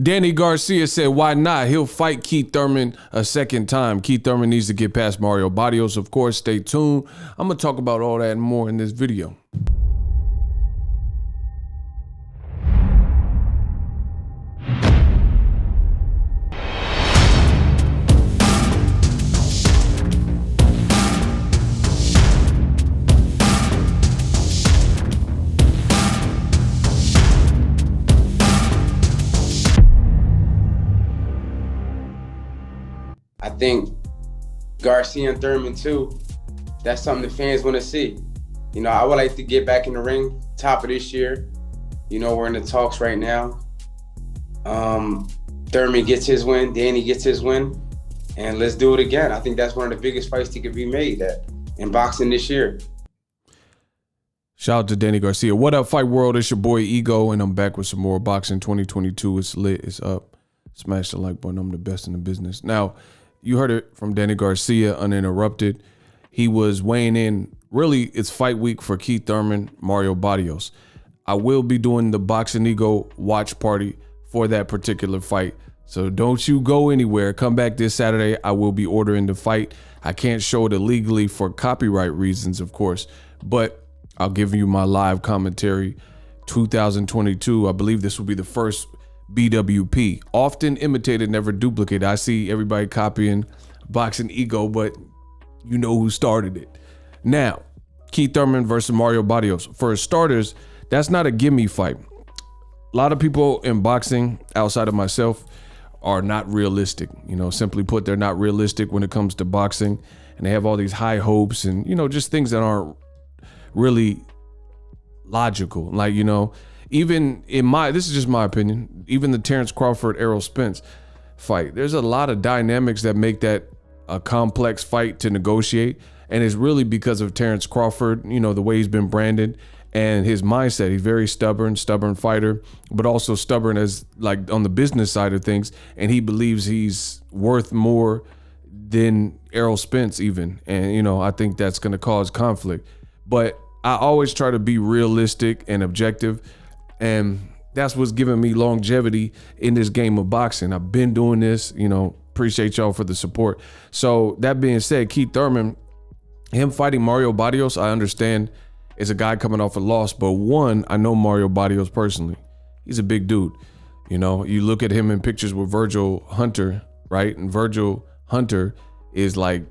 Danny Garcia said, why not? He'll fight Keith Thurman a second time. Keith Thurman needs to get past Mario Barrios. Of course, stay tuned. I'm going to talk about all that and more in this video. I think Garcia and Thurman too, that's something the fans want to see. You know, I would like to get back in the ring, top of this year. You know, we're in the talks right now. Thurman gets his win, Danny gets his win, and let's do it again. I think that's one of the biggest fights that could be made in boxing this year. Shout out to Danny Garcia. What up, Fight World? It's your boy Ego, and I'm back with some more boxing 2022. It's lit, it's up. Smash the like button. I'm the best in the business. Now, you heard it from Danny Garcia, uninterrupted. He was weighing in. Really, it's fight week for Keith Thurman, Mario Barrios. I will be doing the Boxing Ego watch party for that particular fight. So don't you go anywhere. Come back this Saturday. I will be ordering the fight. I can't show it illegally for copyright reasons, of course, but I'll give you my live commentary. 2022, I believe this will be the first BWP, often imitated, never duplicated. I see everybody copying Boxing Ego, but you know who started it. Now, Keith Thurman versus Mario Barrios. For starters, that's not a gimme fight. A lot of people in boxing, outside of myself, are not realistic. You know, simply put, they're not realistic when it comes to boxing, and they have all these high hopes and, you know, just things that aren't really logical. Like, you know, even in this is just my opinion, even the Terence Crawford, Errol Spence fight, there's a lot of dynamics that make that a complex fight to negotiate. And it's really because of Terence Crawford, you know, the way he's been branded and his mindset. He's very stubborn fighter, but also stubborn as like on the business side of things. And he believes he's worth more than Errol Spence even. And, you know, I think that's going to cause conflict. But I always try to be realistic and objective. And that's what's giving me longevity in this game of boxing. I've been doing this, you know, appreciate y'all for the support. So that being said, Keith Thurman, him fighting Mario Barrios, I understand is a guy coming off a loss. But one, I know Mario Barrios personally. He's a big dude. You know, you look at him in pictures with Virgil Hunter, right? And Virgil Hunter is like,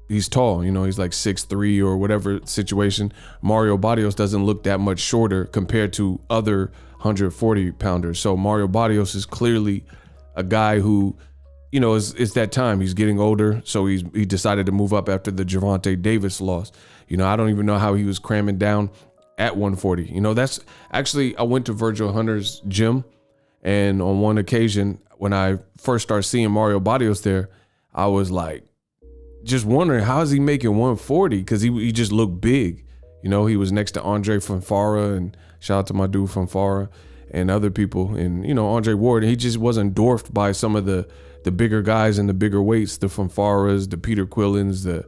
he's tall, you know, he's like 6'3" or whatever situation. Mario Barrios doesn't look that much shorter compared to other 140 pounders. So Mario Barrios is clearly a guy who, you know, it's that time. He's getting older. So he decided to move up after the Gervonta Davis loss. You know, I don't even know how he was cramming down at 140. You know, that's actually, I went to Virgil Hunter's gym, and on one occasion when I first started seeing Mario Barrios there, I was like, just wondering, how is he making 140? Because he just looked big. You know, he was next to Andre Fonfara, and shout out to my dude Fonfara and other people. And, you know, Andre Ward, he just wasn't dwarfed by some of the bigger guys and the bigger weights, the Fonfaras, the Peter Quillens, the,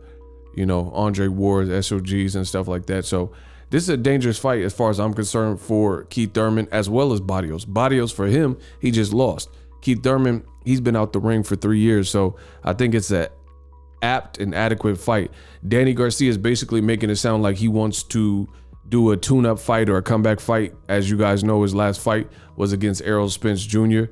you know, Andre Wards, SOGs and stuff like that. So this is a dangerous fight as far as I'm concerned for Keith Thurman as well as Barrios. Barrios, for him, he just lost. Keith Thurman, he's been out the ring for 3 years. So I think it's a apt and adequate fight. Danny Garcia is basically making it sound like he wants to do a tune-up fight or a comeback fight. As you guys know, his last fight was against Errol Spence Jr.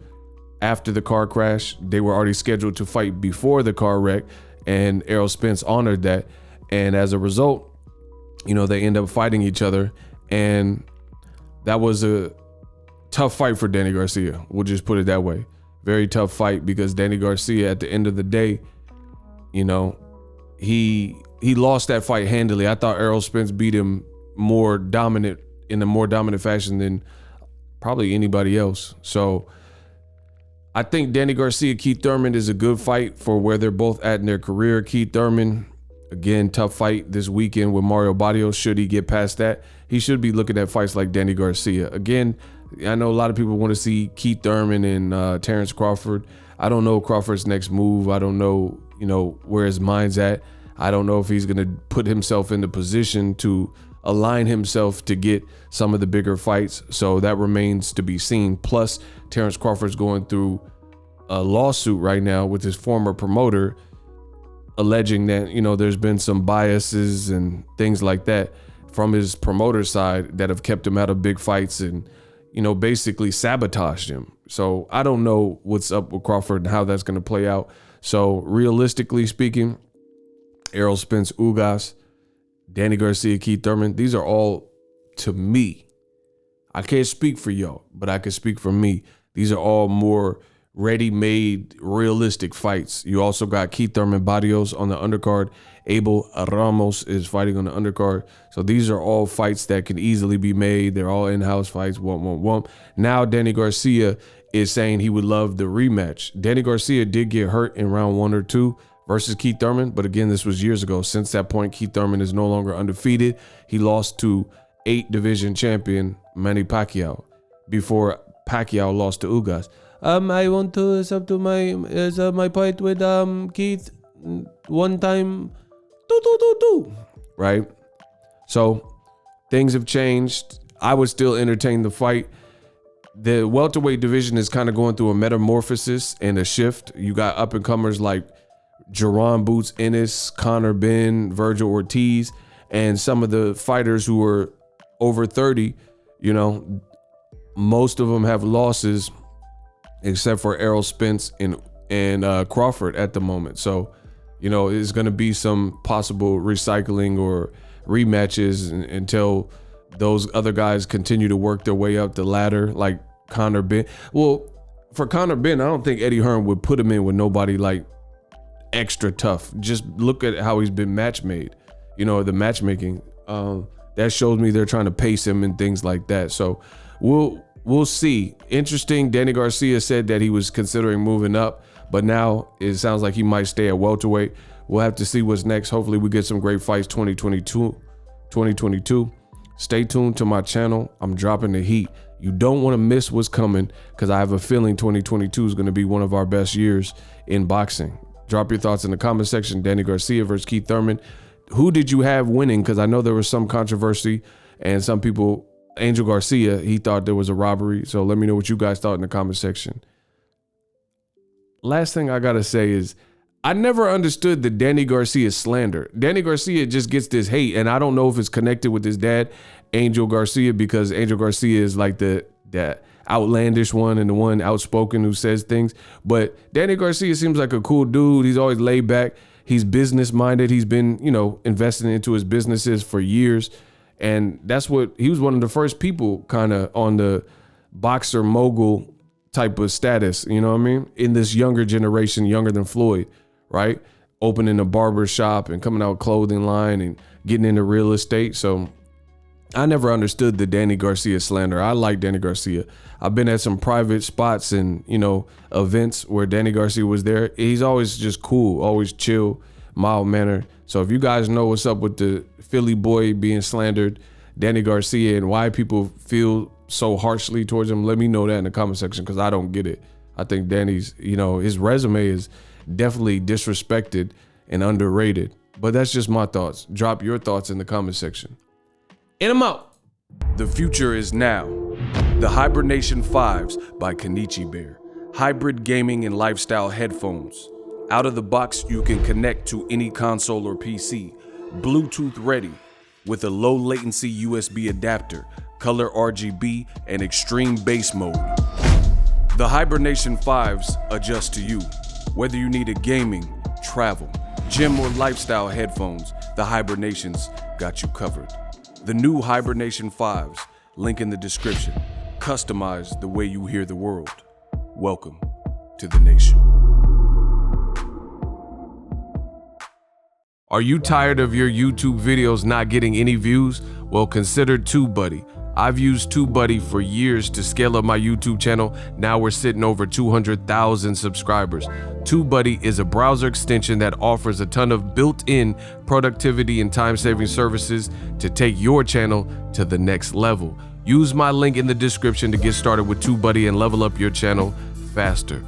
After the car crash, they were already scheduled to fight before the car wreck, and Errol Spence honored that. And as a result, you know, they end up fighting each other, and that was a tough fight for Danny Garcia. We'll just put it that way. Very tough fight, because Danny Garcia, at the end of the day, you know, he lost that fight handily. I thought Errol Spence beat him in a more dominant fashion than probably anybody else. So I think Danny Garcia, Keith Thurman is a good fight for where they're both at in their career. Keith Thurman, again, tough fight this weekend with Mario Barrios. Should he get past that, he should be looking at fights like Danny Garcia. Again, I know a lot of people want to see Keith Thurman and Terence Crawford. I don't know Crawford's next move. I don't know, you know, where his mind's at. I don't know if he's going to put himself in the position to align himself to get some of the bigger fights. So that remains to be seen. Plus, Terence Crawford's going through a lawsuit right now with his former promoter, alleging that, you know, there's been some biases and things like that from his promoter side that have kept him out of big fights and, you know, basically sabotaged him. So I don't know what's up with Crawford and how that's going to play out. So realistically speaking, Errol Spence Ugas, Danny Garcia, Keith Thurman, these are all, to me, I can't speak for y'all, but I can speak for me. These are all more ready-made, realistic fights. You also got Keith Thurman Barrios on the undercard. Abel Ramos is fighting on the undercard. So these are all fights that can easily be made. They're all in-house fights. Now Danny Garcia is saying he would love the rematch. Danny Garcia did get hurt in round 1 or 2 versus Keith Thurman, but again, this was years ago. Since that point, Keith Thurman is no longer undefeated. He lost to 8 division champion Manny Pacquiao before Pacquiao lost to Ugas. I want to sub to my fight with Keith one time, right? So things have changed. I would still entertain the fight. The welterweight division is kind of going through a metamorphosis and a shift. You got up and comers like Jerron Boots Ennis, Conor Benn, Virgil Ortiz, and some of the fighters who are over 30. You know, most of them have losses, except for Errol Spence and Crawford at the moment. So, you know, it's going to be some possible recycling or rematches until those other guys continue to work their way up the ladder, like Conor Benn. Well, for Conor Benn, I don't think Eddie Hearn would put him in with nobody like extra tough. Just look at how he's been match made, you know, the matchmaking. That shows me they're trying to pace him and things like that. So we'll see. Interesting. Danny Garcia said that he was considering moving up, but now it sounds like he might stay at welterweight. We'll have to see what's next. Hopefully we get some great fights 2022. Stay tuned to my channel. I'm dropping the heat. You don't want to miss what's coming, because I have a feeling 2022 is going to be one of our best years in boxing. Drop your thoughts in the comment section. Danny Garcia versus Keith Thurman. Who did you have winning? Because I know there was some controversy and some people, Angel Garcia, he thought there was a robbery. So let me know what you guys thought in the comment section. Last thing I got to say is, I never understood the Danny Garcia slander. Danny Garcia just gets this hate, and I don't know if it's connected with his dad, Angel Garcia, because Angel Garcia is like the outlandish one and the one outspoken who says things. But Danny Garcia seems like a cool dude. He's always laid back. He's business minded. He's been, you know, investing into his businesses for years. And that's what, he was one of the first people kind of on the boxer mogul type of status, you know what I mean? In this younger generation, younger than Floyd, right? Opening a barber shop and coming out clothing line and getting into real estate. So I never understood the Danny Garcia slander. I like Danny Garcia. I've been at some private spots and, you know, events where Danny Garcia was there. He's always just cool, always chill, mild mannered. So if you guys know what's up with the Philly boy being slandered, Danny Garcia, and why people feel so harshly towards him, let me know that in the comment section, because I don't get it. I think Danny's, you know, his resume is definitely disrespected and underrated. But that's just my thoughts. Drop your thoughts in the comment section. And I'm out. The future is now. The Hibernation 5s by Kenichi Bear. Hybrid gaming and lifestyle headphones. Out of the box, you can connect to any console or PC. Bluetooth ready with a low latency USB adapter, color RGB, and extreme bass mode. The Hibernation 5s adjust to you. Whether you need a gaming, travel, gym, or lifestyle headphones, the Hibernations got you covered. The new Hibernation 5s, link in the description. Customize the way you hear the world. Welcome to the nation. Are you tired of your YouTube videos not getting any views? Well, consider TubeBuddy. I've used TubeBuddy for years to scale up my YouTube channel. Now we're sitting over 200,000 subscribers. TubeBuddy is a browser extension that offers a ton of built-in productivity and time-saving services to take your channel to the next level. Use my link in the description to get started with TubeBuddy and level up your channel faster.